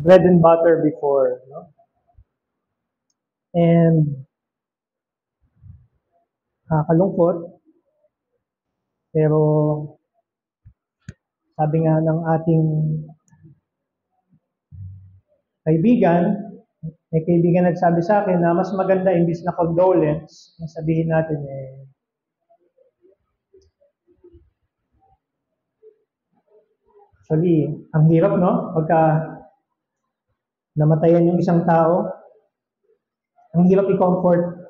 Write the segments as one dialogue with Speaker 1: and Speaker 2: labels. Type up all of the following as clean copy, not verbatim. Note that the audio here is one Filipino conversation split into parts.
Speaker 1: bread and butter before, no? And kalungkot, pero sabi nga ng ating kaibigan, may kaibigan nagsabi sa akin na mas maganda imbis na condolence, sabihin natin actually, ang hirap, no? Pagka namatayan yung isang tao, ang hirap i-comfort.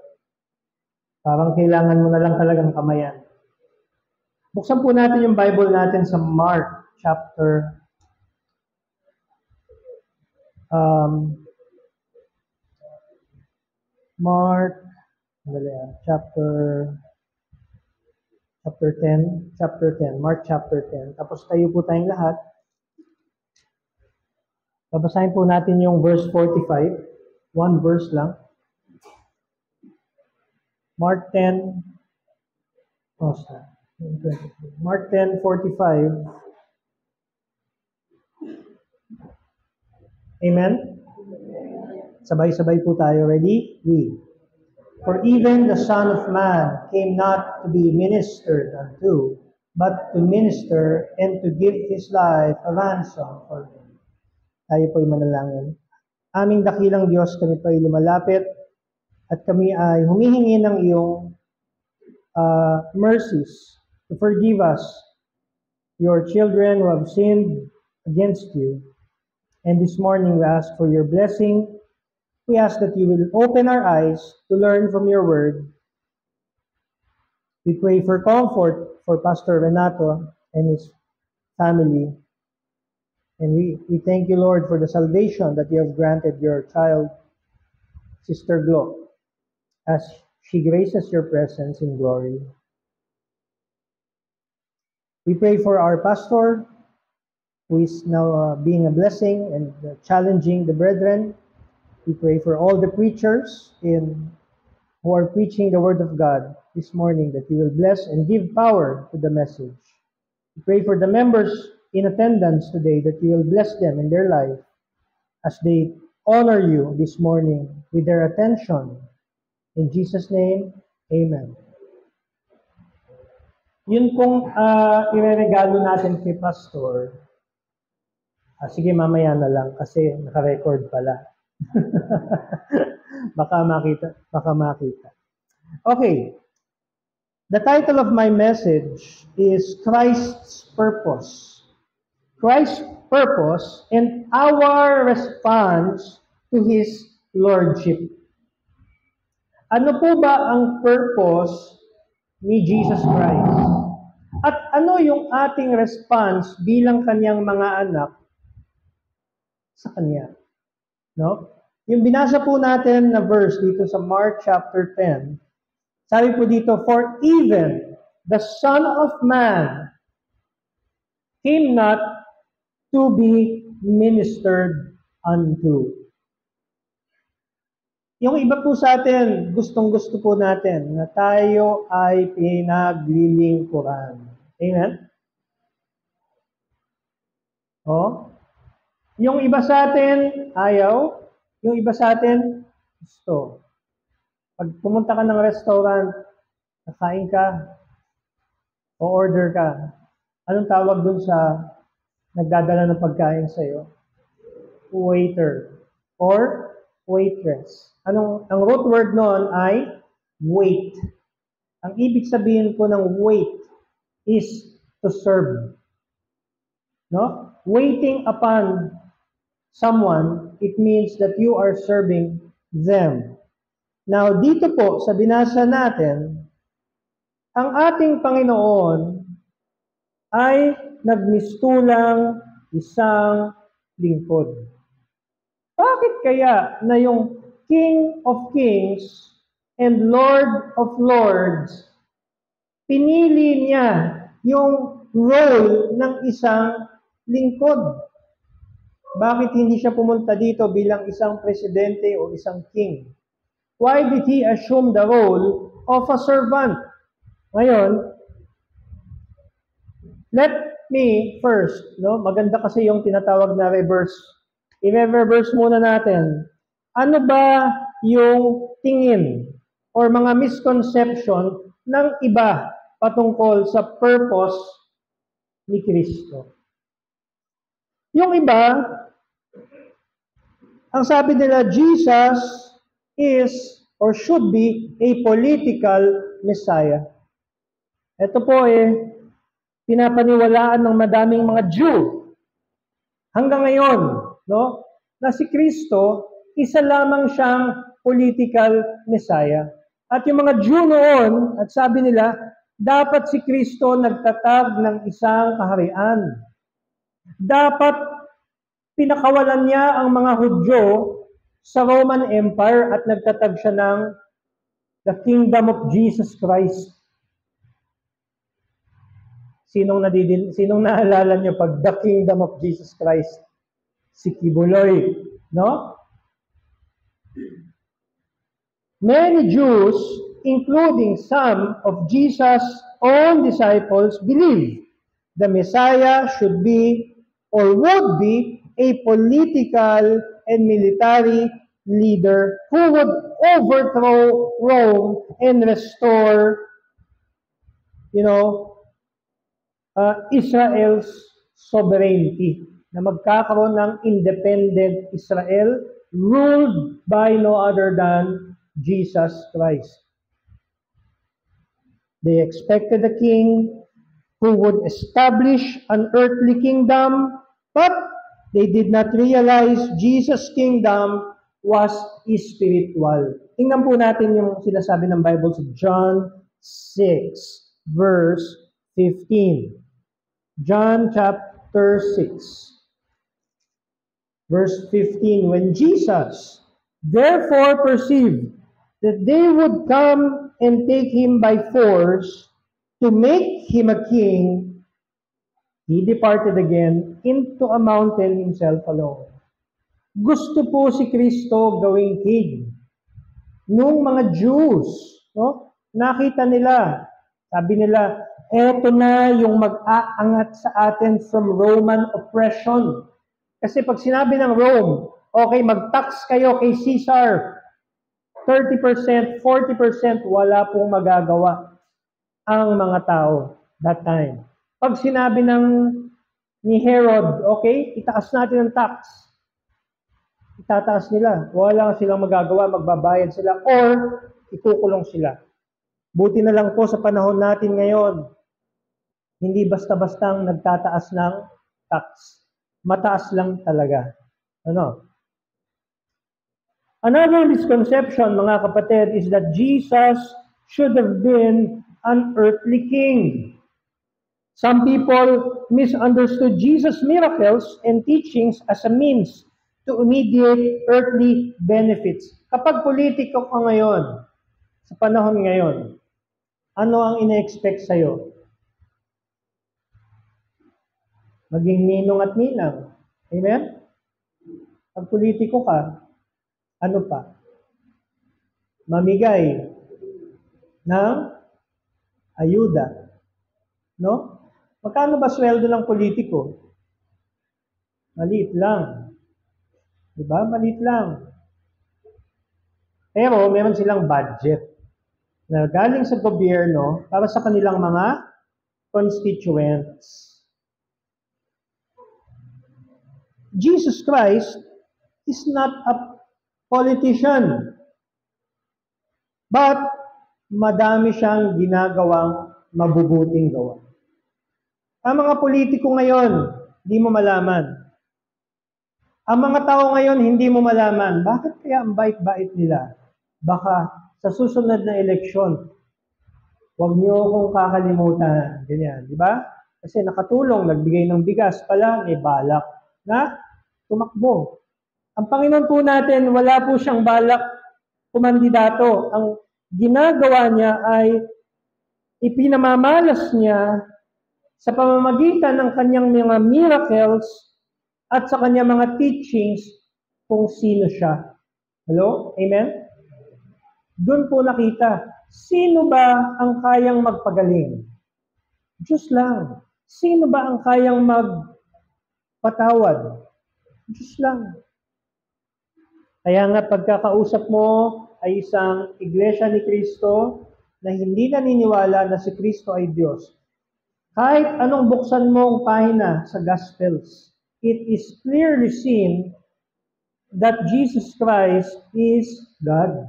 Speaker 1: Parang kailangan mo na lang talagang kamayan. Buksan po natin yung Bible natin sa Mark chapter chapter 10, Mark chapter 10. Tapos tayo po tayong lahat. Babasahin po natin yung verse 45. One verse lang. Mark 10, Mark 10:45. Amen? Sabay-sabay po tayo. Ready? Read. For even the Son of Man came not to be ministered unto, but to minister and to give His life a ransom for them. Tayo po'y manalangin. Aming dakilang Diyos, kami po'y lumalapit at kami ay humihingi ng iyong mercies to forgive us, your children who have sinned against you. And this morning we ask for your blessing. We ask that you will open our eyes to learn from your word. We pray for comfort for Pastor Renato and his family. And we thank you, Lord, for the salvation that you have granted your child, Sister Glo, as she graces your presence in glory. We pray for our pastor, who is now being a blessing and challenging the brethren. We pray for all the preachers who are preaching the word of God this morning, that you will bless and give power to the message. We pray for the members in attendance today, that you will bless them in their life as they honor you this morning with their attention. In Jesus' name, amen. Yun pong ireregalo natin kay Pastor. Sige, mamaya na lang kasi naka-record pala. baka makita. Okay. The title of my message is Christ's Purpose. Christ's purpose and our response to His Lordship. Ano po ba ang purpose ni Jesus Christ? At ano yung ating response bilang Kanyang mga anak sa Kanya? No? Yung binasa po natin na verse dito sa Mark chapter 10, sabi po dito, for even the Son of Man came not to be ministered unto. Yung iba po sa atin, gustong-gusto po natin na tayo ay pinaglilingkuran. Amen? Yung iba sa atin, ayaw. Yung iba sa atin, gusto. Pag pumunta ka ng restaurant, nakain ka, o order ka, anong tawag dun sa nagdadala ng pagkain sa'yo? Waiter or waitress. Ang root word noon ay wait. Ang ibig sabihin po ng wait is to serve. No? Waiting upon someone, it means that you are serving them. Now, dito po, sa binasa natin, ang ating Panginoon ay nagmistulang isang lingkod. Bakit kaya na yung King of Kings and Lord of Lords, pinili niya yung role ng isang lingkod? Bakit hindi siya pumunta dito bilang isang presidente o isang king? Why did he assume the role of a servant? Ngayon, let me first, maganda kasi yung tinatawag na reverse I-reverse muna natin. Ano ba yung tingin or mga misconception ng iba patungkol sa purpose ni Kristo? Yung iba, ang sabi nila, Jesus is or should be a political Messiah. Ito po pinapaniwalaan ng madaming mga Jew hanggang ngayon, no? Na si Kristo, isa lamang siyang political Messiah. At yung mga Jew noon, at sabi nila, dapat si Kristo nagtatag ng isang kaharian. Dapat pinakawalan niya ang mga Hudyo sa Roman Empire at nagtatag siya ng the Kingdom of Jesus Christ. Sinong naalala niyo pag the Kingdom of Jesus Christ? Si Kibuloy, no? Many Jews, including some of Jesus' own disciples, believe the Messiah should be or would be a political and military leader who would overthrow Rome and restore, Israel's sovereignty, na magkakaroon ng independent Israel ruled by no other than Jesus Christ. They expected a king who would establish an earthly kingdom, but they did not realize Jesus' kingdom was spiritual. Tingnan po natin yung sinasabi ng Bible sa John 6, verse 15. John chapter 6. Verse 15, when Jesus therefore perceived that they would come and take him by force to make him a king, he departed again into a mountain himself alone. Gusto po si Kristo gawing king. Nung mga Jews, no, nakita nila, sabi nila, eto na yung mag-aangat sa atin from Roman oppression. Kasi pag sinabi ng Rome, okay, mag-tax kayo kay Caesar, 30%, 40%, wala pong magagawa ang mga tao that time. Pag sinabi ni Herod, okay, itaas natin ang tax. Itataas nila. Wala silang magagawa, magbabayad sila, or ikukulong sila. Buti na lang po sa panahon natin ngayon, hindi basta-bastang nagtataas ng tax. Mataas lang talaga. Another misconception, mga kapatid, is that Jesus should have been an earthly king. Some people misunderstood Jesus' miracles and teachings as a means to immediate earthly benefits. Kapag politiko ka ngayon, sa panahon ngayon, ano ang ina-expect sa'yo? Maging ninong at ninang. Amen? Pag politiko ka, ano pa? Mamigay ng ayuda. No? Magkano ba sweldo ng politiko? Maliit lang. Diba? Maliit lang. Pero meron silang budget na galing sa gobyerno para sa kanilang mga constituents. Jesus Christ is not a politician, but madami siyang ginagawang mabubuting gawa. Ang mga politiko ngayon, hindi mo malaman. Ang mga tao ngayon, hindi mo malaman. Bakit kaya ang bait-bait nila? Baka sa susunod na eleksyon, huwag niyo akong kakalimutan. Ganyan, di ba? Kasi nakatulong, nagbigay ng bigas pala, may balak na tumakbo. Ang Panginoon po natin, wala po siyang balak kumandidato. Ang ginagawa niya ay ipinamamalas niya sa pamamagitan ng kanyang mga miracles at sa kanyang mga teachings kung sino siya. Hello? Amen? Doon po nakita, sino ba ang kayang magpagaling? Diyos lang. Sino ba ang kayang magpatawad? Diyos lang. Kaya nga pagkakausap mo ay isang iglesia ni Kristo na hindi naniniwala na si Kristo ay Diyos. Kahit anong buksan mong pahina sa Gospels, it is clearly seen that Jesus Christ is God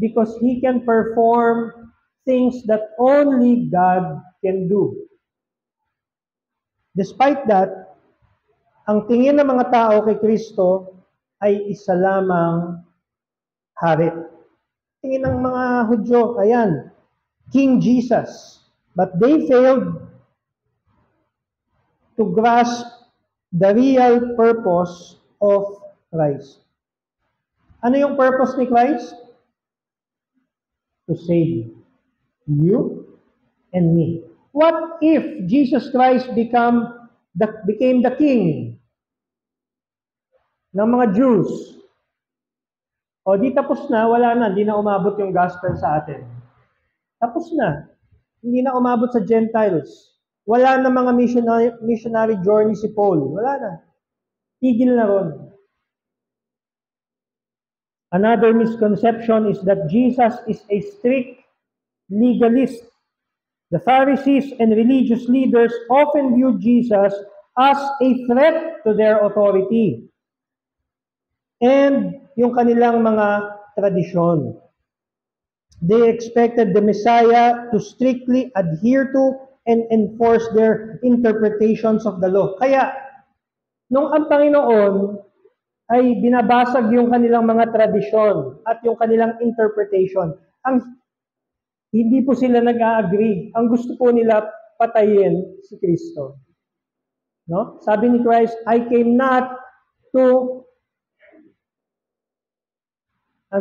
Speaker 1: because He can perform things that only God can do. Despite that, ang tingin ng mga tao kay Kristo ay isa lamang hari. Tingin ng mga Hudyo, ayan, King Jesus. But they failed to grasp the real purpose of Christ. Ano yung purpose ni Christ? To save you and me. What if Jesus Christ became the king ng mga Jews? O di tapos na, wala na, hindi na umabot yung gospel sa atin. Tapos na. Hindi na umabot sa Gentiles. Wala na mga missionary journey si Paul. Wala na. Tigil na ron. Another misconception is that Jesus is a strict legalist. The Pharisees and religious leaders often viewed Jesus as a threat to their authority and yung kanilang mga tradisyon. They expected the Messiah to strictly adhere to and enforce their interpretations of the law. Kaya, nung ang Panginoon ay binabasag yung kanilang mga tradisyon at yung kanilang interpretation, hindi po sila nag-a-agree. Ang gusto po nila patayin si Kristo. No? Sabi ni Christ, ang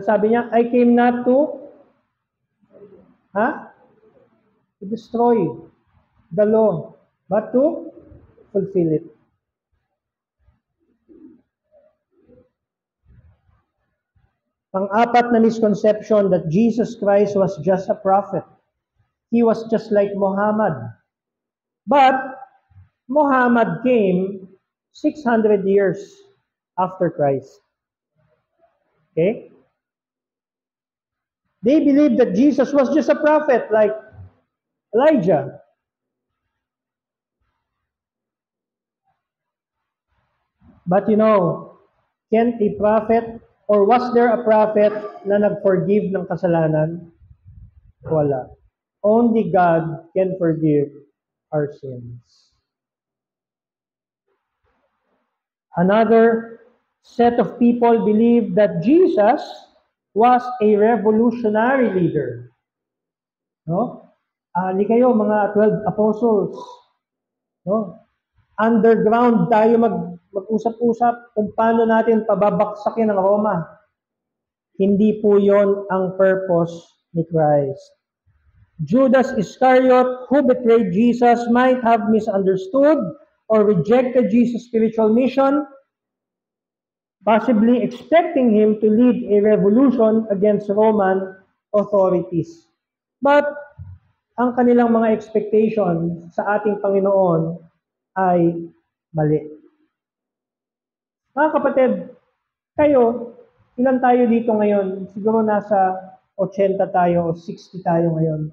Speaker 1: sabi niya, I came not to destroy the law, but to fulfill it. Pang-apat na misconception that Jesus Christ was just a prophet. He was just like Muhammad. But Muhammad came 600 years after Christ. Okay? They believed that Jesus was just a prophet like Elijah. But can't a prophet, or was there a prophet na nag-forgive ng kasalanan? Wala. Only God can forgive our sins. Another set of people believed that Jesus was a revolutionary leader. No? Hindi kayo, mga 12 apostles. No? Underground tayo mag-usap-usap kung paano natin pababaksakin ang Roma. Hindi po yon ang purpose ni Christ. Judas Iscariot, who betrayed Jesus, might have misunderstood or rejected Jesus' spiritual mission, possibly expecting him to lead a revolution against Roman authorities. But ang kanilang mga expectation sa ating Panginoon ay mali. Mga kapatid, kayo, ilan tayo dito ngayon? Siguro nasa 80 tayo o 60 tayo ngayon.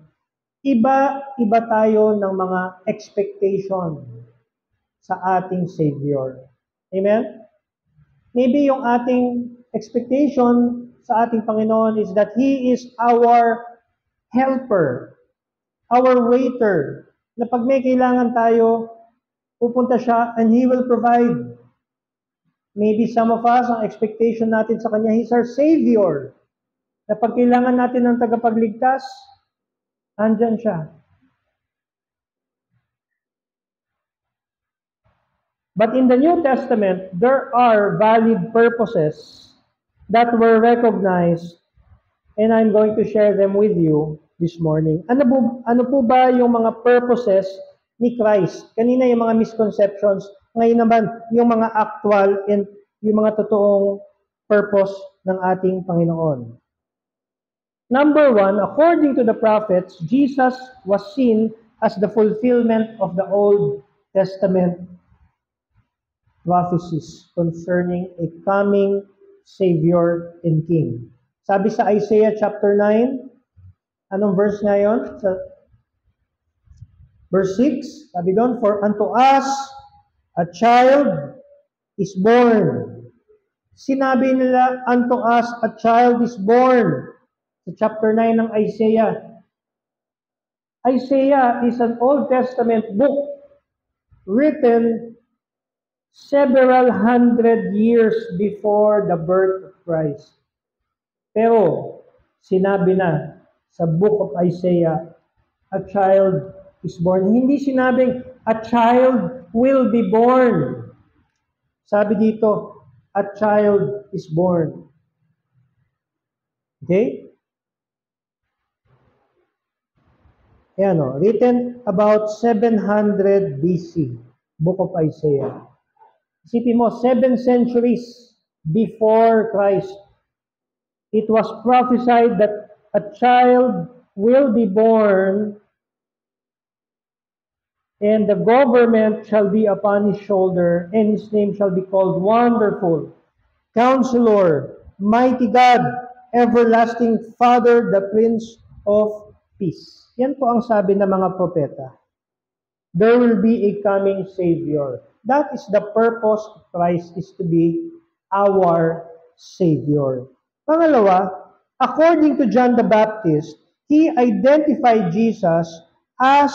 Speaker 1: Iba tayo ng mga expectation sa ating Savior. Amen? Maybe yung ating expectation sa ating Panginoon is that He is our helper, our waiter, na pag may kailangan tayo, pupunta siya and He will provide. Maybe some of us, ang expectation natin sa Kanya, He's our Savior. Na pag kailangan natin ng tagapagligtas, andyan siya. But in the New Testament, there are valid purposes that were recognized, and I'm going to share them with you this morning. Ano po ba yung mga purposes ni Christ? Kanina yung mga misconceptions, ngayon naman yung mga actual and yung mga totoong purpose ng ating Panginoon. Number one, according to the prophets, Jesus was seen as the fulfillment of the Old Testament prophecies concerning a coming Savior and King. Sabi sa Isaiah chapter 9, anong verse ngayon? Sa verse 6, sabi doon, for unto us a child is born. Sinabi nila, unto us a child is born. Sa chapter 9 ng Isaiah. Isaiah is an Old Testament book written several hundred years before the birth of Christ. Pero, sinabi na sa book of Isaiah, a child is born. Hindi sinabing, a child will be born. Sabi dito, a child is born. Okay? Ayan o, written about 700 BC, book of Isaiah. Isipin mo, 7 centuries before Christ, it was prophesied that a child will be born and the government shall be upon his shoulder, and his name shall be called Wonderful, Counselor, Mighty God, Everlasting Father, the Prince of Peace. Yan po ang sabi ng mga propeta. There will be a coming Savior. That is the purpose of Christ, is to be our Savior. Pangalawa, according to John the Baptist, he identified Jesus as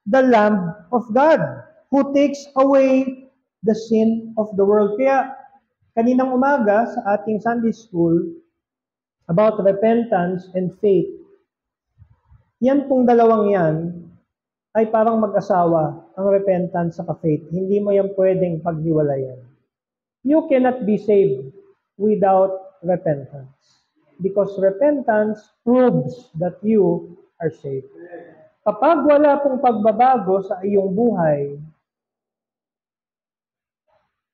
Speaker 1: the Lamb of God who takes away the sin of the world. Kaya, kaninang umaga sa ating Sunday school about repentance and faith, yan pong dalawang yan ay parang mag-asawa, ang repentance sa faith. Hindi mo yan pwedeng paghiwalayan. You cannot be saved without repentance. Because repentance proves that you are saved. Kapag wala pong pagbabago sa iyong buhay,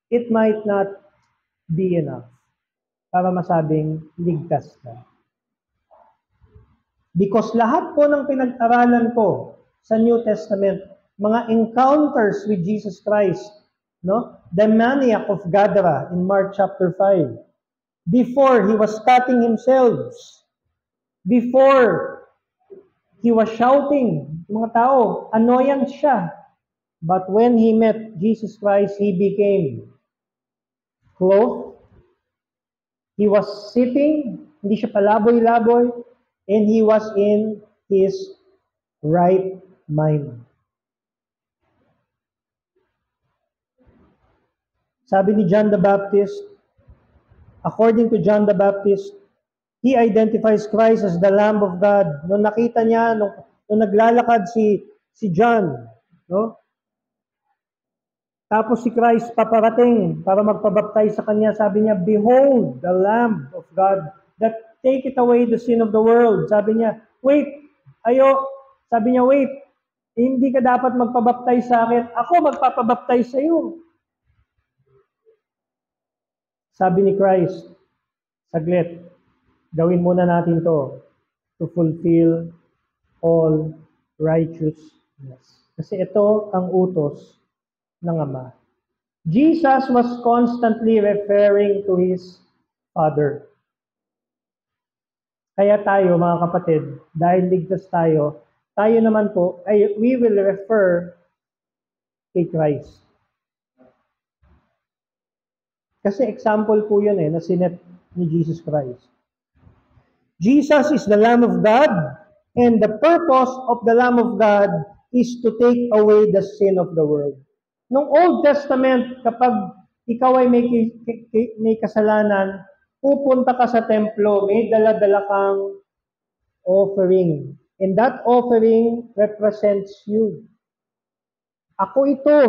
Speaker 1: it might not be enough para masabing ligtas ka. Because lahat po ng pinag-aralan ko sa New Testament, mga encounters with Jesus Christ, no? The maniac of Gadara in Mark chapter 5. Before he was cutting himself, before he was shouting, mga tao, annoyance siya. But when he met Jesus Christ, he became clothed. He was sitting, hindi siya palaboy-laboy, and he was in his right mind. Sabi ni John the Baptist, according to John the Baptist, he identifies Christ as the Lamb of God. Nung nakita niya, nung naglalakad si John, no? Tapos si Christ paparating para magpabaptize sa kanya, sabi niya, behold, the Lamb of God that taketh away the sin of the world. Sabi niya, wait, sabi niya, wait, hindi ka dapat magpabaptize sa akin, ako magpapabaptize sa iyo. Sabi ni Christ, saglit, gawin muna natin to fulfill all righteousness. Kasi ito ang utos ng Ama. Jesus was constantly referring to His Father. Kaya tayo, mga kapatid, dahil ligtas tayo naman po, we will refer kay Christ. Kasi example po yun na sinet ni Jesus Christ. Jesus is the Lamb of God, and the purpose of the Lamb of God is to take away the sin of the world. Nung Old Testament, kapag ikaw ay may kasalanan, pupunta ka sa templo, may dala-dala kang offering. And that offering represents you. Ako ito,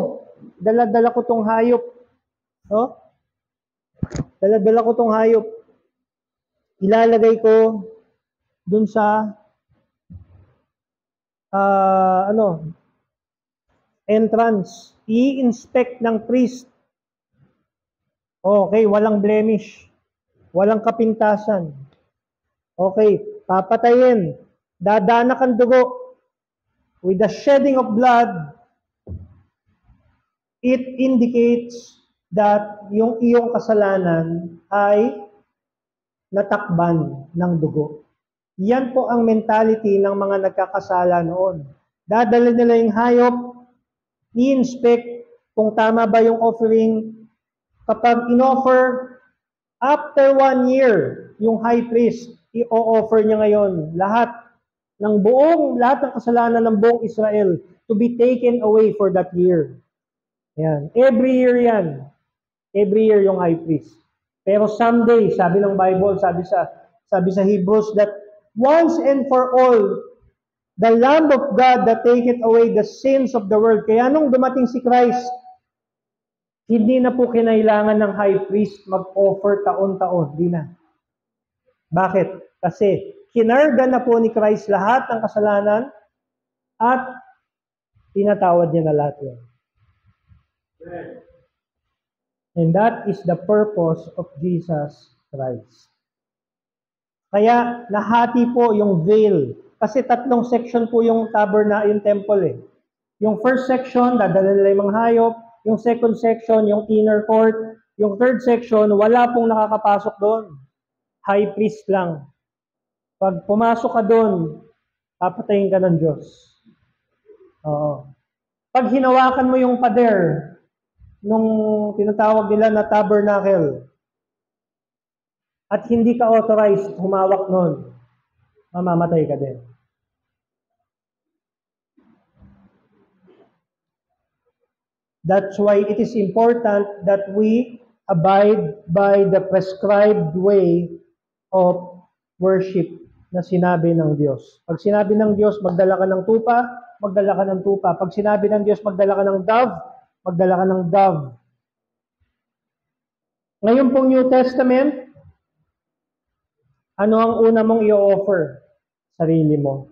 Speaker 1: dala-dala ko tong hayop. No? Dala-dala ko tong hayop. Ilalagay ko dun sa entrance. I-inspect ng priest. Okay, walang blemish. Walang kapintasan. Okay, papatayin. Dadanak ang dugo. With the shedding of blood, it indicates that yung iyong kasalanan ay natakban ng dugo. Yan po ang mentality ng mga nagkakasala noon. Dadala nila yung hayop, i-inspect kung tama ba yung offering. Kapag in-offer, after 1 year, yung high priest, i-offer niya ngayon lahat ng kasalanan ng buong Israel to be taken away for that year. Yan. Every year yan. Every year yung high priest. Pero someday, sabi ng Bible, sabi sa Hebrews, that once and for all, the Lamb of God that taketh away the sins of the world. Kaya nung dumating si Christ, hindi na po kinailangan ng high priest mag-offer taon-taon. Hindi na. Bakit? Kasi kinarga na po ni Christ lahat ng kasalanan at tinatawad niya na lahat yun. And that is the purpose of Jesus Christ. Kaya nahati po yung veil. Kasi 3 section po yung yung temple eh. Yung first section, dadala nila yung mga hayop. Yung second section, yung inner court. Yung third section, wala pong nakakapasok doon. High priest lang. Pag pumasok ka doon, papatayin ka ng Diyos. Oo. Pag hinawakan mo yung pader, nung tinatawag nila na tabernacle, at hindi ka authorized humawak nun, mamamatay ka din. That's why it is important that we abide by the prescribed way of worship na sinabi ng Diyos. Pag sinabi ng Diyos, magdala ka ng tupa, magdala ka ng tupa. Pag sinabi ng Diyos, magdala ka ng dove, magdala ka ng dove. Ngayon pong New Testament, ano ang una mong i-offer? Sarili mo.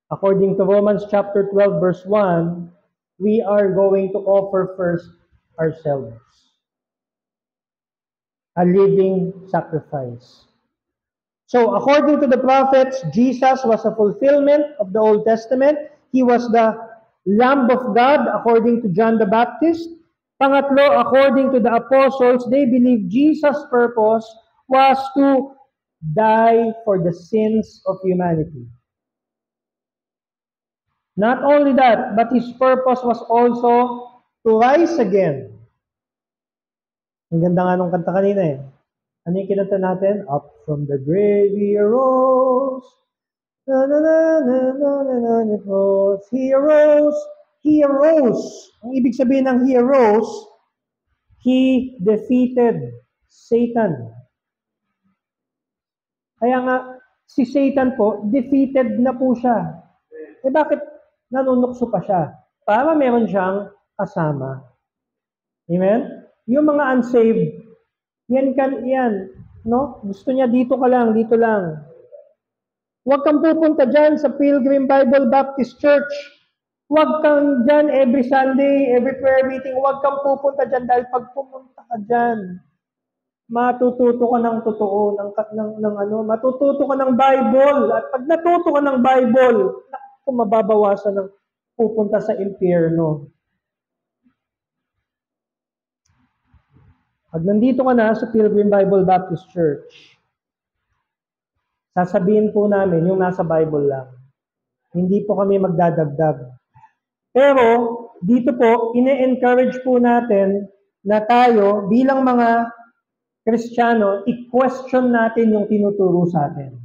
Speaker 1: According to Romans chapter 12 verse 1, we are going to offer first ourselves. A living sacrifice. So, according to the prophets, Jesus was a fulfillment of the Old Testament. He was the Lamb of God, according to John the Baptist. Pangatlo, according to the apostles, they believed Jesus' purpose was to die for the sins of humanity. Not only that, but his purpose was also to rise again. Ang ganda nga nung kanta kanina eh. Ano yung kinanta natin? Up from the grave he arose. Na na na na na na na na arose. He arose. He arose. Ang ibig sabihin ng he arose, he defeated Satan. Kaya nga, si Satan po, defeated na po siya. Eh bakit nanunukso pa siya? Para meron siyang kasama. Amen? Yung mga unsaved, yan, no? Gusto niya dito ka lang, dito lang. Huwag kang pupunta dyan sa Pilgrim Bible Baptist Church. Huwag kang dyan every Sunday, every prayer meeting. Huwag kang pupunta dyan dahil pag pumunta ka dyan, matututo ka ng totoo, matututo ka ng Bible. At pag natuto ka ng Bible, kung mababawasan ng pupunta sa impyerno. Pag nandito ka na sa Pilgrim Bible Baptist Church, sasabihin po namin yung nasa Bible lang. Hindi po kami magdadagdag. Pero, dito po, ine-encourage po natin na tayo, bilang mga Kristiyano, i-question natin yung tinuturo sa atin.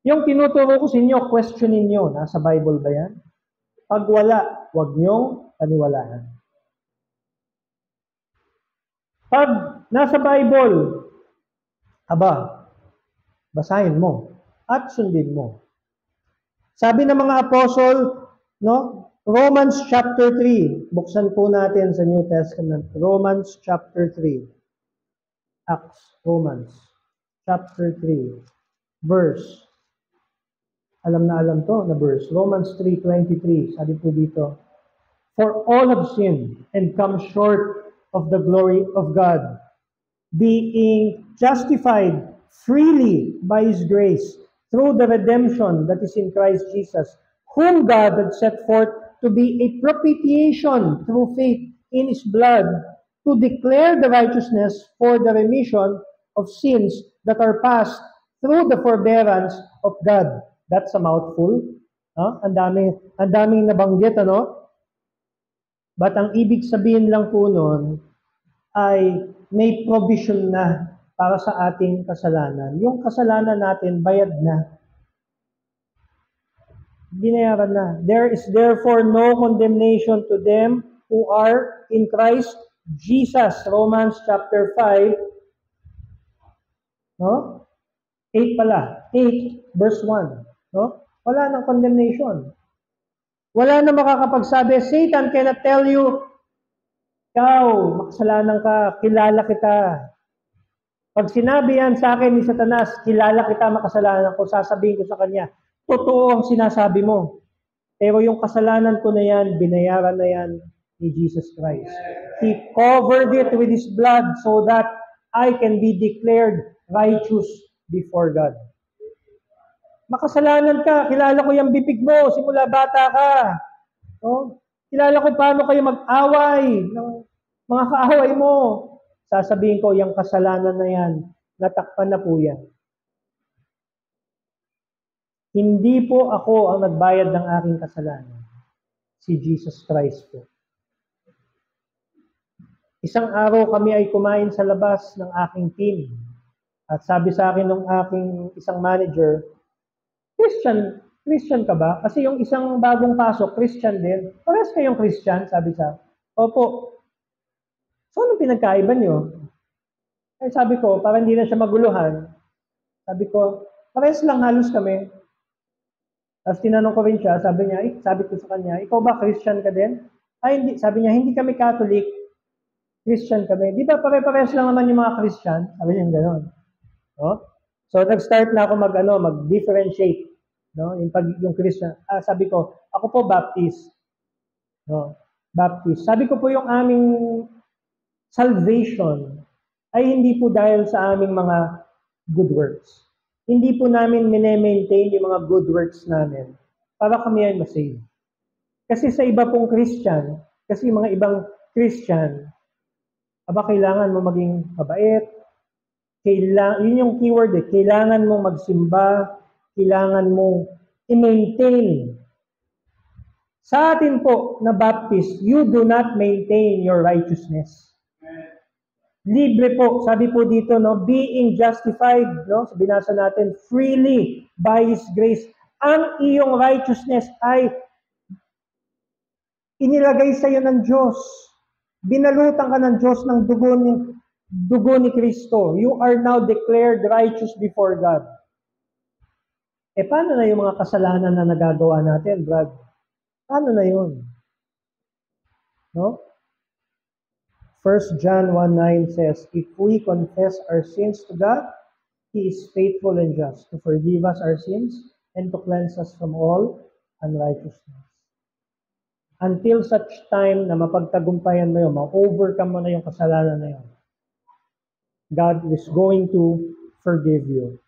Speaker 1: Yung tinuturo ko sa inyo, questionin nyo. Nasa Bible ba yan? Pag wala, huwag nyong paniwalaan. Pag nasa Bible, basahin mo at sundin mo. Sabi ng mga apostle, no? Romans chapter 3. Buksan po natin sa New Testament. Romans chapter 3. Romans chapter 3. Verse. Alam to na verse. Romans 3:23. Sabi po dito, for all have sinned and come short of the glory of God, being justified freely by His grace through the redemption that is in Christ Jesus, whom God had set forth to be a propitiation through faith in His blood, to declare the righteousness for the remission of sins that are passed through the forbearance of God. That's a mouthful. Ang daming nabanggit, ano? But ang ibig sabihin lang po nun ay may provision na para sa ating kasalanan. Yung kasalanan natin, bayad na. Binayaran na. There is therefore no condemnation to them who are in Christ Jesus. Romans chapter 5, no? 8 pala. 8 verse 1, no? Wala nang condemnation. Wala na makakapagsabi, Satan cannot tell you, ikaw, makasalanan ka, kilala kita. Pag sinabi yan sa akin ni Satanas, kilala kita, makasalanan ko, sasabihin ko sa kanya, totoo ang sinasabi mo. Pero yung kasalanan ko na yan, binayaran na yan ni Jesus Christ. He covered it with His blood so that I can be declared righteous before God. Makasalanan ka, kilala ko yung bibig mo, simula bata ka. No? Kilala ko paano kayo mag-away ng mga kaaway mo. Sasabihin ko, yung kasalanan na yan, natakpan na po yan. Hindi po ako ang nagbayad ng aking kasalanan. Si Jesus Christ po. Isang araw kami ay kumain sa labas ng aking team. At sabi sa akin ng aking isang manager, Christian ka ba? Kasi yung isang bagong pasok, Christian din. Parehas kayong Christian, sabi sa opo. So, anong pinagkaiba nyo? Ay, sabi ko, para hindi na siya maguluhan, sabi ko, parehas lang halos kami. Tapos tinanong ko rin siya, sabi ko sa kanya, ikaw ba Christian ka din? Ay, hindi. Sabi niya, hindi kami Catholic. Christian kami. Di ba pare-parehas lang naman yung mga Christian? Sabi niya gano'n. No? So, nag-start na ako mag-differentiate. No? Yung Christian. Sabi ko, ako po Baptist. No? Baptist. Sabi ko po yung aming salvation ay hindi po dahil sa aming mga good works. Hindi po namin mine-maintain yung mga good works namin para kami ay masave. Kasi sa iba pong Christian, kasi yung mga ibang Christian, kailangan mo maging mabait, yun yung keyword kailangan mo magsimba, kailangan mo i-maintain. Sa atin po na Baptist, you do not maintain your righteousness. Libre po, sabi po dito, no, being justified, no, binasa natin, freely by His grace. Ang iyong righteousness ay inilagay sa iyo ng Diyos. Binalutan ka ng Diyos ng dugo ni Kristo. You are now declared righteous before God. Paano na yung mga kasalanan na nagagawa natin, Brad? Paano na yun? No? 1 John 1:9 says, if we confess our sins to God, He is faithful and just to forgive us our sins and to cleanse us from all unrighteousness. Until such time na mapagtagumpayan mo yun, ma-overcome mo na yung kasalanan na yun, God is going to forgive you.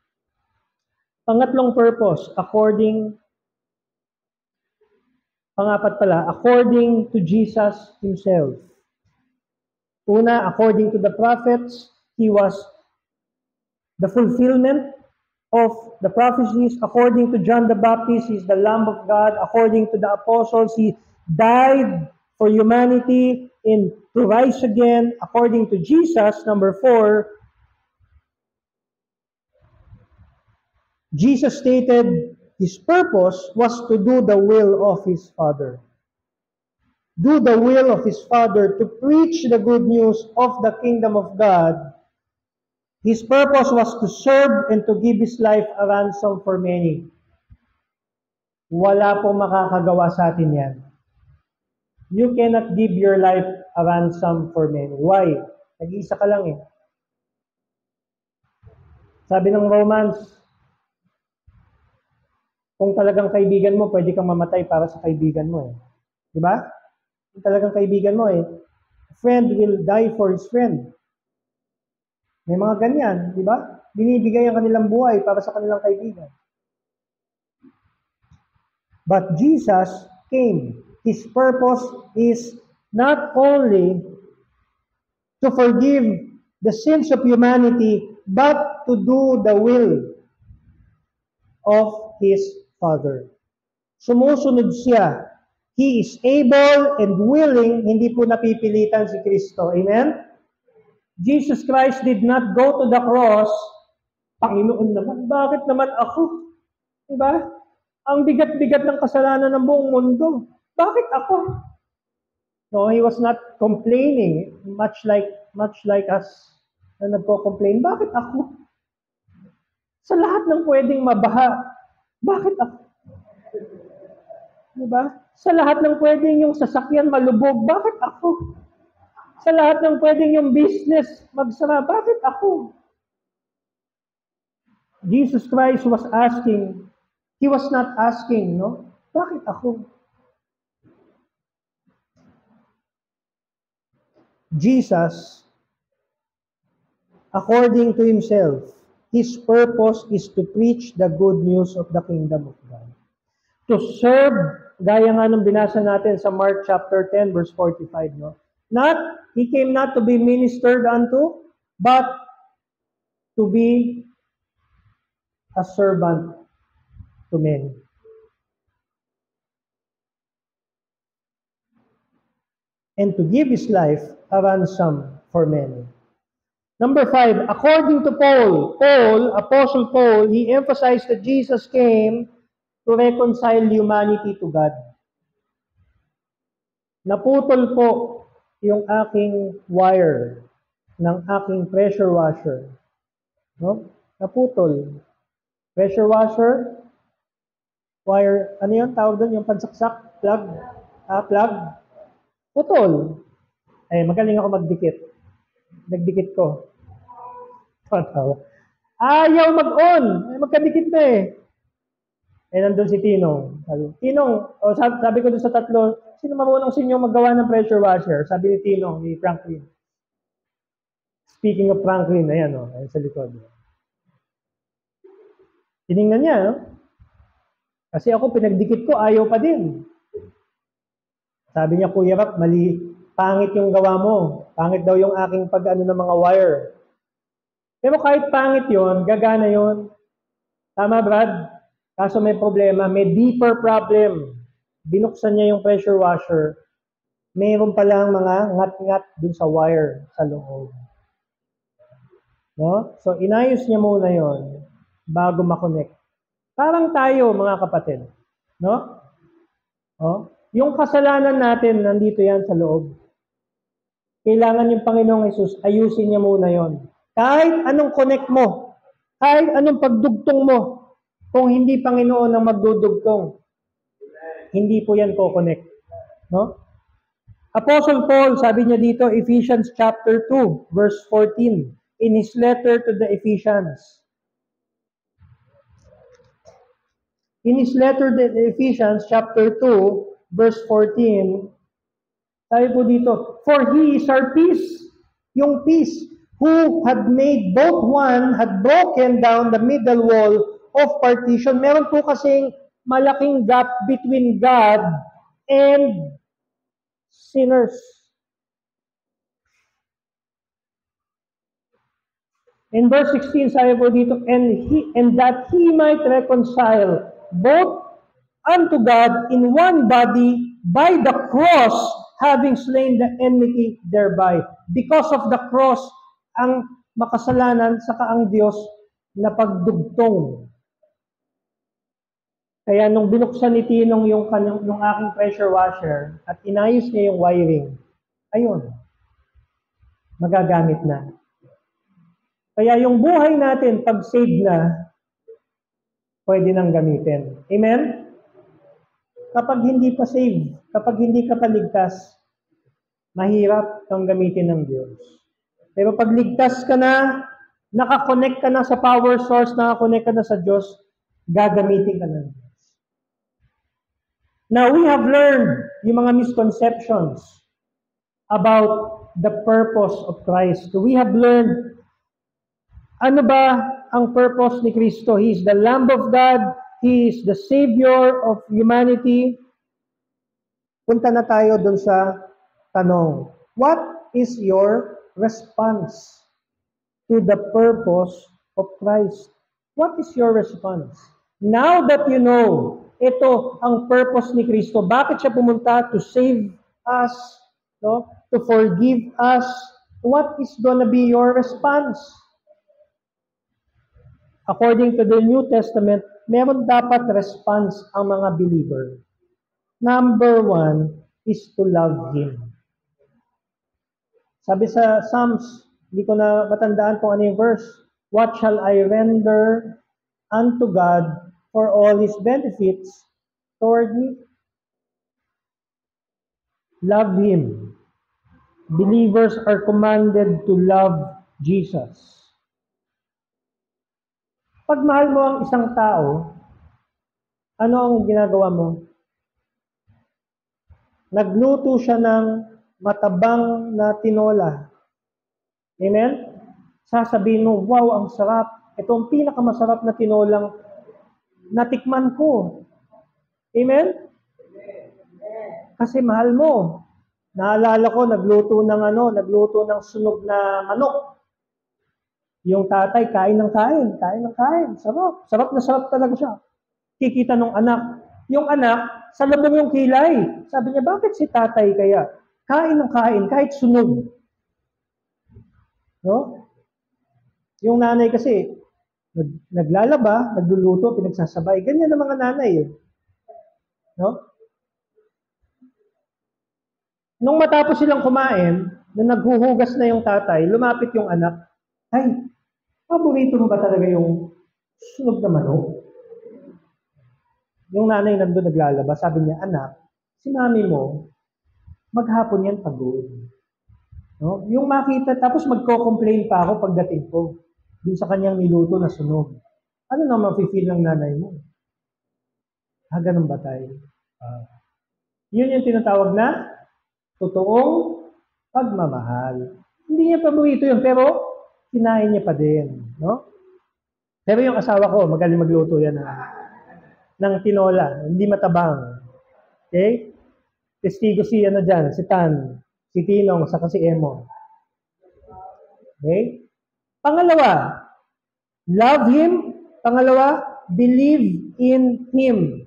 Speaker 1: Pangatlong purpose, according to Jesus Himself. Una, according to the prophets, He was the fulfillment of the prophecies. According to John the Baptist, He is the Lamb of God. According to the apostles, He died for humanity and to rise again. According to Jesus, number 4, Jesus stated His purpose was to do the will of His Father. Do the will of His Father, to preach the good news of the kingdom of God. His purpose was to serve and to give His life a ransom for many. Wala pong makakagawa sa atin yan. You cannot give your life a ransom for many. Why? Nag-iisa ka lang eh. Sabi ng Romans, kung talagang kaibigan mo, pwede kang mamatay para sa kaibigan mo eh. Di ba? Kung talagang kaibigan mo eh, a friend will die for his friend. May mga ganyan, di ba? Binibigay ang kanilang buhay para sa kanilang kaibigan. But Jesus came. His purpose is not only to forgive the sins of humanity, but to do the will of His Father. Sumusunod siya. He is able and willing, hindi po napipilitan si Kristo. Amen? Jesus Christ did not go to the cross, Panginoon naman, bakit naman ako? Diba? Ang bigat-bigat ng kasalanan ng buong mundo. Bakit ako? No, He was not complaining, much like us na nagko-complain. Bakit ako? Sa lahat ng pwedeng mabaha, bakit ako? Diba? Sa lahat ng pwedeng yung sasakyan malubog, bakit ako? Sa lahat ng pwedeng yung business magsara, bakit ako? Jesus Christ was asking, He was not asking, no? Bakit ako? Jesus, according to Himself, His purpose is to preach the good news of the kingdom of God. To serve, gaya nga nung binasa natin sa Mark chapter 10, verse 45, no? He came not to be ministered unto, but to be a servant to men. And to give His life a ransom for many. Number 5, according to Apostle Paul, he emphasized that Jesus came to reconcile humanity to God. Naputol po yung aking wire ng aking pressure washer. No? Naputol. Pressure washer, wire, ano yun tawag doon? Yung pansaksak, plug, plug, putol. Ay, magaling ako magdikit. Nagdikit ko. Ayaw mag-on. Ay, magkadikit na eh. Eh, nandun si Tinong. Tinong, sabi ko doon sa tatlo, sino marunong sa inyo maggawa ng pressure washer? Sabi ni Tinong, ni Franklin. Speaking of Franklin, ayan o, ayan sa likod. Tiningnan niya, no? Kasi ako, pinagdikit ko, ayaw pa din. Sabi niya, Kuya Rap, mali, pangit yung gawa mo. Pangit daw yung aking pag-ano ng mga wire. Pero kahit pangit yon, gagana yon. Tama, Brad? Kaso may problema, may deeper problem. Binuksan niya yung pressure washer. Mayroon palang mga ngat-ngat dun sa wire sa loob. No? So, inayos niya muna yon bago makonect. Parang tayo, mga kapatid. No? Oh? Yung kasalanan natin, nandito yan sa loob. Kailangan yung Panginoong Jesus, ayusin niya muna yon. Kahit anong connect mo, kahit anong pagdugtong mo, kung hindi Panginoon ang magdudugtong, hindi po yan ko-connect. No? Apostle Paul, sabi niya dito, Ephesians chapter 2, verse 14, in his letter to the Ephesians. In his letter to the Ephesians chapter 2, verse 14, sabi po dito, for He is our peace, yung peace, who had made both one, had broken down the middle wall of partition. Meron po kasing malaking gap between God and sinners. In verse 16, sabi po dito, and that He might reconcile both unto God in one body by the cross, having slain the enmity thereby. Because of the cross, ang makasalanan saka ang Diyos na pagdugtong. Kaya nung binuksan ni Tinong yung aking pressure washer at inayos niya yung wiring, ayun, magagamit na. Kaya yung buhay natin, pag save na, pwede nang gamitin. Amen? Kapag hindi pa save, kapag hindi ka paligtas, mahirap kang gamitin ng Diyos. Pero pag ligtas ka na, nakakonect ka na sa power source, nakakonect ka na sa Diyos, gagamitin ka ng Diyos. Now, we have learned yung mga misconceptions about the purpose of Christ. We have learned ano ba ang purpose ni Kristo? He is the Lamb of God. He is the Savior of humanity. Punta na tayo dun sa tanong. What is your response to the purpose of Christ. What is your response? Now that you know, ito ang purpose ni Kristo. Bakit siya pumunta? To save us, no? To forgive us. What is gonna be your response? According to the New Testament, meron dapat response ang mga believer. Number 1 is to love Him. Sabi sa Psalms, hindi ko na matandaan kung ano yung verse. What shall I render unto God for all His benefits toward me? Love Him. Believers are commanded to love Jesus. Pag mahal mo ang isang tao, ano ang ginagawa mo? Nagluto siya ng matabang na tinola. Amen? Sasabihin mo, wow, ang sarap. Ito ang pinakamasarap na tinolang natikman ko. Amen? Kasi mahal mo. Naalala ko, nagluto ng sunog na manok. Yung tatay, kain ng kain. Sarap. Sarap na sarap talaga siya. Kikita nung anak. Yung anak, sa labong yung kilay. Sabi niya, bakit si tatay kaya? Kain ng kain, kahit sunog. No? Yung nanay kasi, naglalaba, nagluluto, pinagsasabay. Ganyan ang mga nanay eh. No? Nung matapos silang kumain, nung naghuhugas na yung tatay, lumapit yung anak, ay, paborito mo ba talaga yung sunog na manok? Yung nanay nandun naglalaba, sabi niya, anak, si mami mo, maghapon yan pagod. No? Yung makita, tapos magko-complain pa ako pagdating ko, dun sa kanyang niluto na sunog. Ano na mafe-feel ng nanay mo? Ganun ba tayo? Yun yung tinatawag na totoong pagmamahal. Hindi niya paborito yun, pero kinain niya pa din. No? Pero yung asawa ko, magaling magluto yan ng tinola, hindi matabang. Okay? Testigo si dyan, si Tan, si Tinong, saka si Emo. Okay? Pangalawa, love Him. Pangalawa, believe in Him.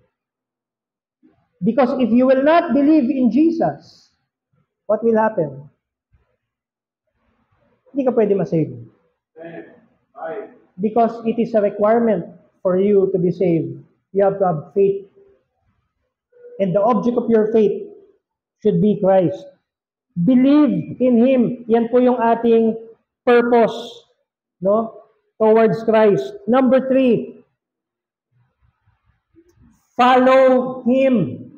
Speaker 1: Because if you will not believe in Jesus, what will happen? Hindi ka pwede masave. Because it is a requirement for you to be saved. You have to have faith. And the object of your faith should be Christ. Believe in Him. Yan po yung ating purpose, no? Towards Christ. Number 3, follow Him.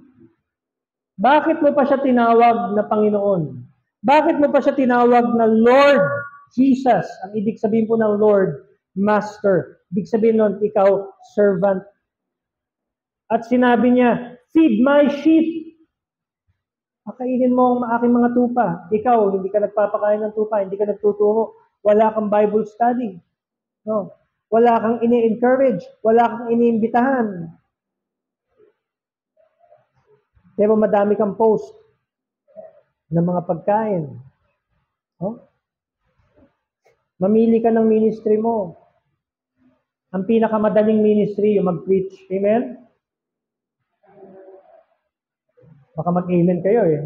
Speaker 1: Bakit mo pa siya tinawag na Panginoon? Bakit mo pa siya tinawag na Lord Jesus? Ang ibig sabihin po ng Lord, Master. Ibig sabihin nun, ikaw, servant. At sinabi niya, feed my sheep. Pakainin mo ang aking mga tupa. Ikaw, hindi ka nagpapakain ng tupa, hindi ka nagtuturo. Wala kang Bible study. No. Wala kang ini-encourage. Wala kang iniimbitahan. Pero madami kang post ng mga pagkain. No? Mamili ka ng ministry mo. Ang pinakamadaling ministry, yung mag-preach. Amen? Baka mag-amen kayo eh.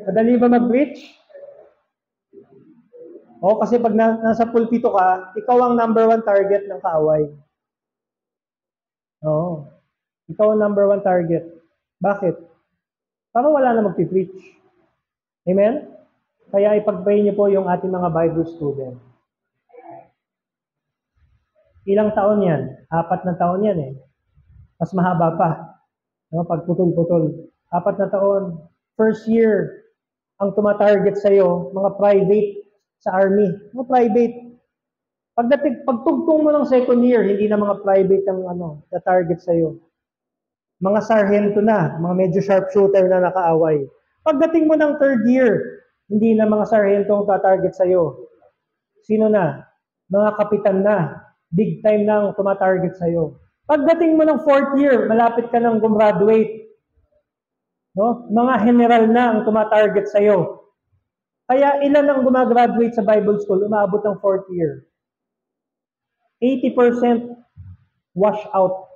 Speaker 1: Madali ba mag-preach? O kasi pag nasa pulpito ka, ikaw ang number 1 target ng kaaway. Oo. Ikaw ang number 1 target. Bakit? Para wala na mag-preach. Amen? Kaya ipag-pray niyo po yung ating mga Bible student. Ilang taon yan? 4 na taon yan eh. Mas mahaba pa. No? Pag putol-putol. 4 na taon. First year, ang tumatarget sa'yo, mga private sa army. Mga private. Pagtugtong mo ng second year, hindi na mga private ang na-target sa'yo. Mga sarhento na, mga medyo sharpshooter na nakaaway. Pagdating mo ng third year, hindi na mga sarhento ang tatarget sa'yo. Sino na? Mga kapitan na. Big time na ang tumatarget sa'yo. Pagdating mo ng fourth year, malapit ka nang gumraduate. No? Mga general na ang tumatarget sa'yo. Kaya ilan ang gumagraduate sa Bible school, umaabot ng fourth year. 80% wash out.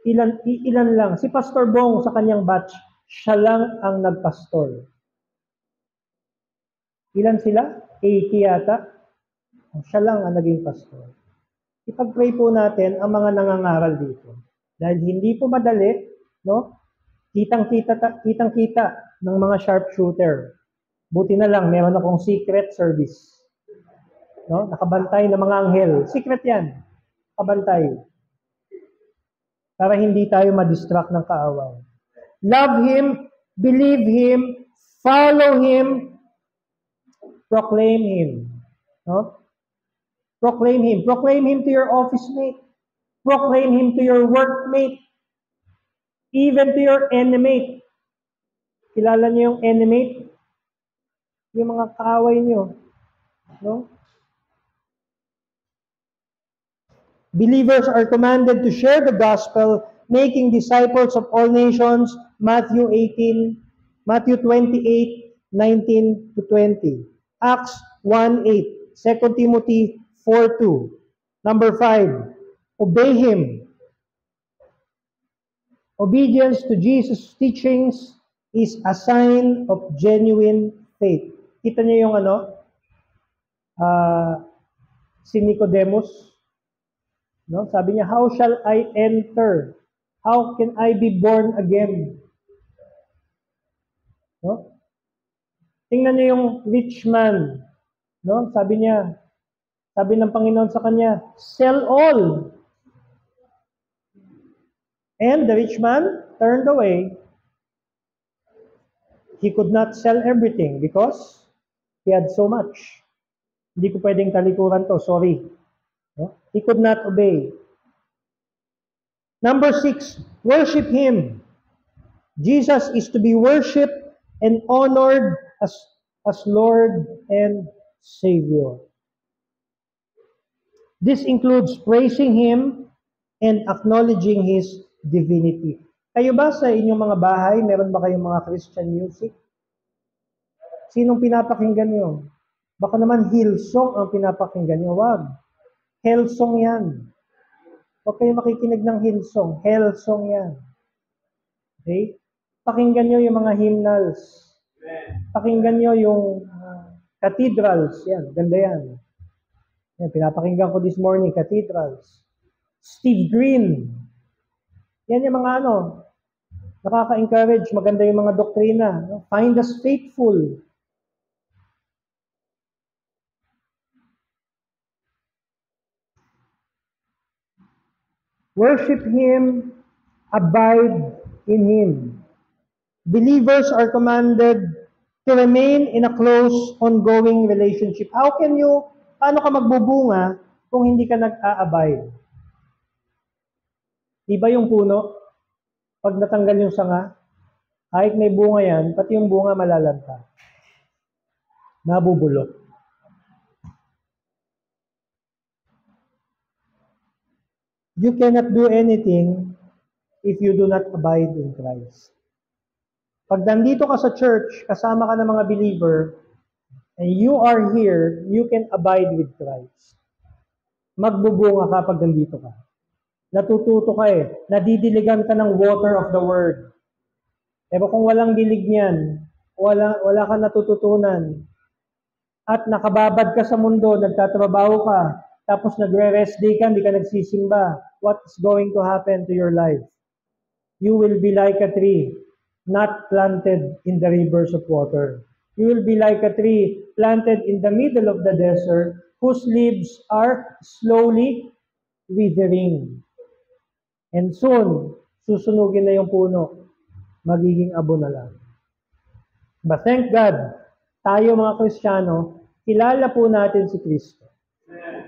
Speaker 1: Ilan lang. Si Pastor Bong sa kanyang batch, siya lang ang nagpastor. Ilan sila? 80 yata. Siya lang ang naging pastor. Ipag-pray po natin ang mga nangangaral dito. Dahil hindi po madali, no? Kitang-kita ng mga sharpshooter. Buti na lang, meron akong secret service. No? Nakabantay ng mga anghel. Secret yan. Nakabantay. Para hindi tayo ma-distract ng kaaway. Love Him, believe Him, follow Him, proclaim Him. No? Proclaim Him. Proclaim Him to your office mate. Proclaim Him to your workmate. Even to your enemy. Kilala niyo yung enemy? Yung mga kaaway niyo. No? Believers are commanded to share the gospel, making disciples of all nations, Matthew 28:19 to 20. Acts 1:8, 2 Timothy 4:2. Number 5, obey Him. Obedience to Jesus' teachings is a sign of genuine faith. Kita niyo yung si Nicodemus. No? Sabi niya, how shall I enter? How can I be born again? No? Tingnan niyo yung rich man. No? Sabi ng Panginoon sa kanya, sell all. And the rich man turned away. He could not sell everything because he had so much. Hindi ko pwedeng talikuran to, sorry. No? He could not obey. Number 6, worship Him. Jesus is to be worshipped and honored as Lord and Savior. This includes praising Him and acknowledging His divinity. Kayo ba sa inyong mga bahay, meron ba kayong mga Christian music? Sinong pinapakinggan niyo? Baka naman Hillsong ang pinapakinggan niyo. Wag. Hellsong yan. Huwag kayo makikinig ng Hillsong. Hellsong yan. Okay? Pakinggan nyo yung mga hymnals. Pakinggan nyo yung cathedrals. Yan, ganda yan. Yan. Pinapakinggan ko this morning, cathedrals. Steve Green. Yan yung mga nakaka-encourage. Maganda yung mga doktrina. Find us faithful. Worship Him, abide in Him. Believers are commanded to remain in a close, ongoing relationship. Paano ka magbubunga kung hindi ka nag-a-abide? Iba yung puno, pag natanggal yung sanga, kahit may bunga yan, pati yung bunga malalanta. Nabubulok. You cannot do anything if you do not abide in Christ. Pag nandito ka sa church, kasama ka ng mga believer, and you are here, you can abide with Christ. Magbubunga ka pag nandito ka. Natututo ka nadidiligan ka ng water of the Word. Pero kung walang dilig niyan, wala ka natututunan, at nakababad ka sa mundo, nagtatrabaho ka, tapos nagre-rest day ka, hindi ka nagsisimba, what's going to happen to your life? You will be like a tree, not planted in the rivers of water. You will be like a tree planted in the middle of the desert, whose leaves are slowly withering. And soon, susunugin na yung puno, magiging abo na lang. But thank God, tayo mga Kristiyano, kilala po natin si Kristo.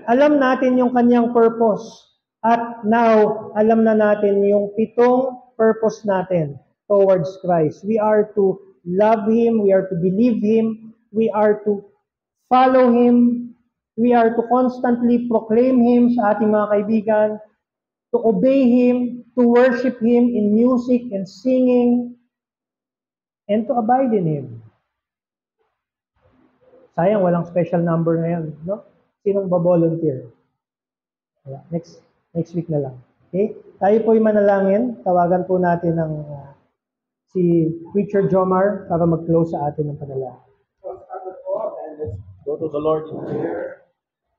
Speaker 1: Alam natin yung kanyang purpose. At now, alam na natin yung 7 purpose natin towards Christ. We are to love Him, we are to believe Him, we are to follow Him, we are to constantly proclaim Him sa ating mga kaibigan, to obey Him, to worship Him in music and singing, and to abide in Him. Sayang, walang special number ngayon, no? Sinong ba-volunteer? Kaya next week na lang. Okay? Tayo po yung manalangin. Tawagan po natin ng si Preacher Jomar para mag-close sa atin ng panalangin.
Speaker 2: And let's go to the Lord in prayer.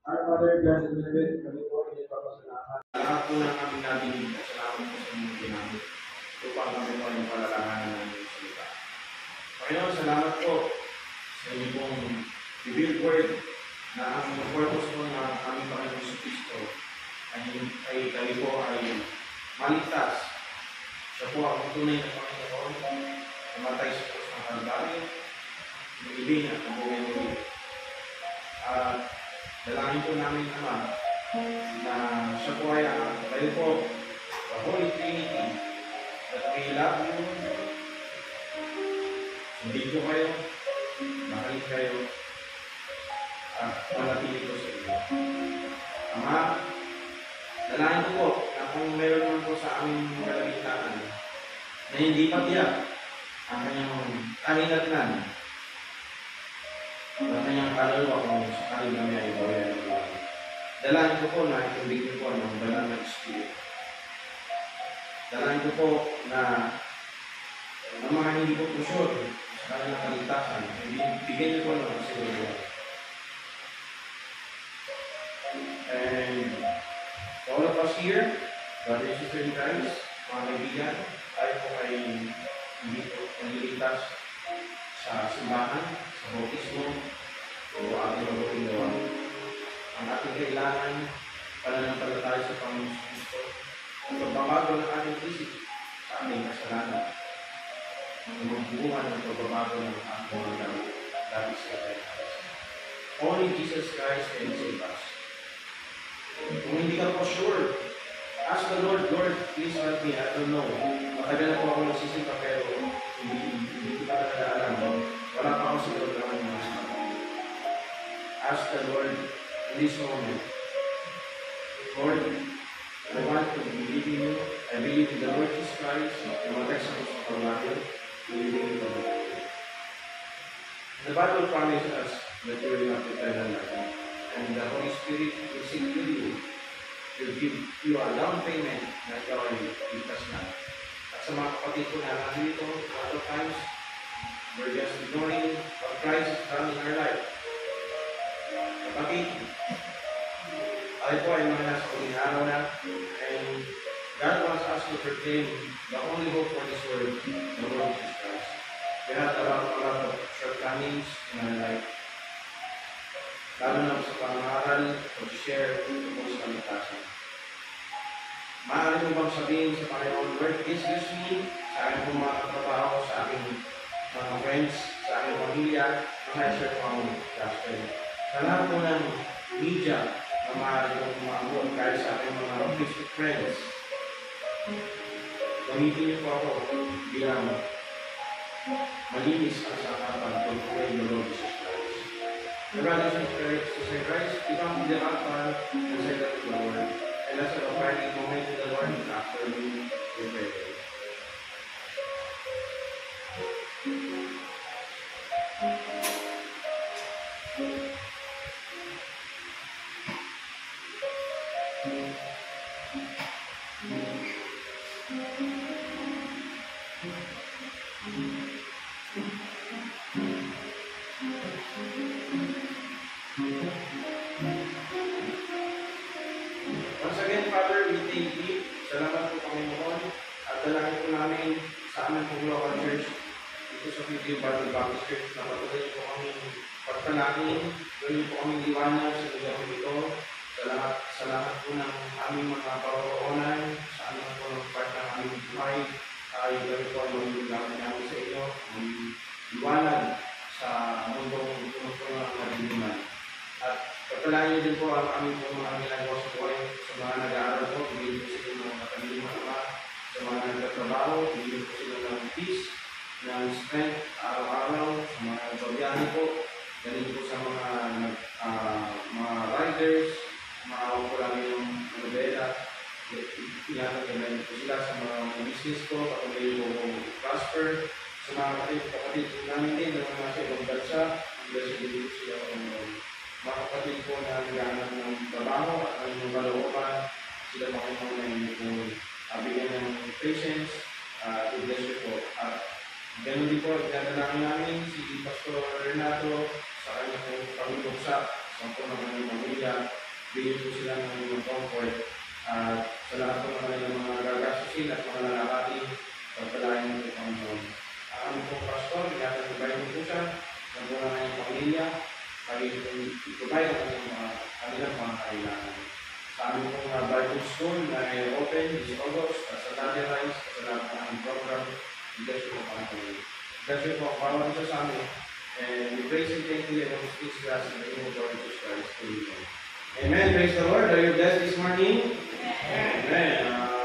Speaker 2: Our Father, God in heaven, kami po ay nagpapasalamat. Lahat po ng aming nadinig at salamat po sa inyong ginamit. Upang kami po ay palalahanan ng inyong salita. Panginoon, salamat po sa inyong pong revealed word na ang purpose po ng aming Panginoon sa Kristo ay kami po ay maligtas. Siya po ang tunay na Panginoon, namatay sa krus ng Kalbaryo, ibig at nabuhay muli. At dalangin po namin, Ama, na siya po ay kayo po, the Holy Trinity, that we love you, sundin ko kayo, makalit kayo, at manatili ko sa inyo. Ama, dalangin ko po na kung meron naman po sa aming kalagitnaan na hindi patiyak ang kanyang kahinatnan, ang kanyang kaluluwa kung sakaling kami ay bawayan ng Panginoon. Dalangin ko po na itubig niyo po ng banal na Espiritu. Dalangin ko po na ang mga hindi po pusyod sa kanilang kaligtasan, bigyan niyo po ng kasiguraduhan. And to all of us here, brothers and sisters in Christ, mga kaibigan, tayo po ay hindi po naliligtas sa simbahan, sa bautismo, o ating mabuting gawa. Ang ating kailangan, pananampalataya sa Panginoon Kristo, ang pagbabago ng ating isip sa ating kasalanan, ang magbubuhan ng pagbabago ng ating mga dati sa ating kasalanan. Only Jesus Christ can save us. Kung hindi ka po sure, ask the Lord, Lord, please help me, I don't know. Matagal na po ako nagsisimpa pero hindi ko talaga alam. Wala pa ako siguro naman yung mga ask the Lord in this moment, Lord, I want to believe in you. I believe in the Lord Jesus Christ. Namatay sa krus ng Kalbaryo. Believing in the Lord. The Bible promises us that you will have eternal life. And the Holy Spirit will sit with you. Will give you a down payment na ikaw ay ligtas na. At sa mga kapatid ko na nandito, a lot of times, we're just ignoring what Christ has done in our life. Kapatid, tayo po ay mga nasa uling araw na, and God wants us to proclaim the only hope for this world, the Lord Jesus Christ. We had a lot of shortcomings in our life. Lalo na sa pangaral, pag-share, tungkol sa kaligtasan. Maaari mo bang sabihin sa Panginoon, Lord, please use me sa aking mga katrabaho, sa aking mga friends, sa aking pamilya, na-share ko ang gospel. Sa lahat po ng media na maaari kong umaabot kahit sa aking mga Facebook friends, gamitin niyo po ako bilang malinis ang sakapan kung kung the Lord Jesus Christ. The brothers and sisters in Christ, become the altar and say that to the Lord. And let's have a private moment with the Lord after we pray. Once again, Father, we thank you. Salamat po Panginoon. At dalangin po namin sa aming pong local church, dito sa Philippine Bible Baptist Church, na patuloy po kami pagtalangin, gawin po kami liwanag sa lugar ito. Salamat po ng aming mga paroroonan, sa aming po ng part ng aming buhay, ay gawin po ang magiging namin sa inyo, ang liwanag sa mundong puno-puno ng madiliman. At pagtalangin din po ang aming po mga ginagawa sa buhay, sa mga nag-aaral po, bigyan po sila ng kataliman naman, sa mga nagtatrabaho, bigyan po sila ng peace, ng strength, araw-araw, sa mga nagbabiyahe po, ganito po sa mga riders, maawa po lang yung nabela, pinatagyan po sila sa mga business po, patuloy po prosper, sa mga kapatid namin din, na mga nasa ibang bansa, hanggang sa dito sila mga kapatid po na naghahanap ng trabaho at ng kalooban, sila makinig kung bigyan ng patience, to bless you po. At ganun din po, dinadalangin namin si Pastor Renato sa kanyang pangibuksak sa po ng kanyang pamilya. Bigyan po sila ng inyong comfort. At sa lahat po ng kanilang mga gagasusin at mga lalakatin, pagpalain po Panginoon. Ang pong pastor, pinatagbayin po siya sa mga kanyang pamilya, pag-itubay ang kanilang mga kailangan. Sa aming pong Bible School na open this August, sa Daddy Rise, sa lahat ng aming program, bless you po Panginoon. Bless you po ang bawat isa sa amin. And we praise and thank you and we speak grace in the name of Lord Jesus Christ. Amen. Amen. Praise the Lord. Are you blessed this morning? Amen.